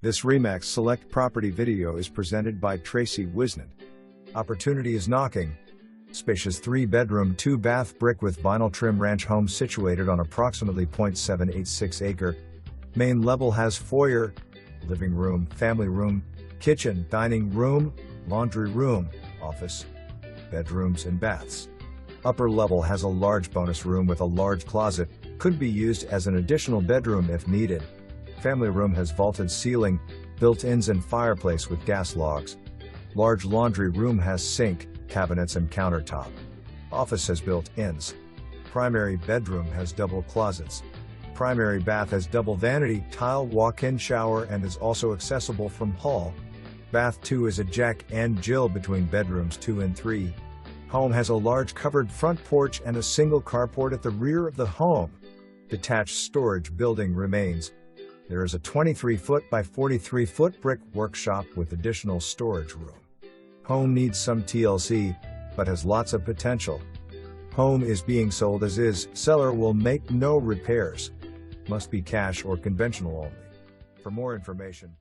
This RE/MAX Select Property video is presented by Tracy Wisnant. Opportunity is knocking. Spacious 3-bedroom 2-bath brick with vinyl trim ranch home situated on approximately 0.786 acre. Main level has foyer, living room, family room, kitchen, dining room, laundry room, office, bedrooms and baths. Upper level has a large bonus room with a large closet, could be used as an additional bedroom if needed. Family room has vaulted ceiling, built-ins and fireplace with gas logs. Large laundry room has sink, cabinets and countertop. Office has built-ins. Primary bedroom has double closets. Primary bath has double vanity, tile walk-in shower and is also accessible from hall. Bath 2 is a Jack and Jill between bedrooms 2 and 3. Home has a large covered front porch and a single carport at the rear of the home. Detached storage building remains. There is a 23-foot by 43-foot brick workshop with additional storage room. Home needs some TLC, but has lots of potential. Home is being sold as is, seller will make no repairs. Must be cash or conventional only. For more information,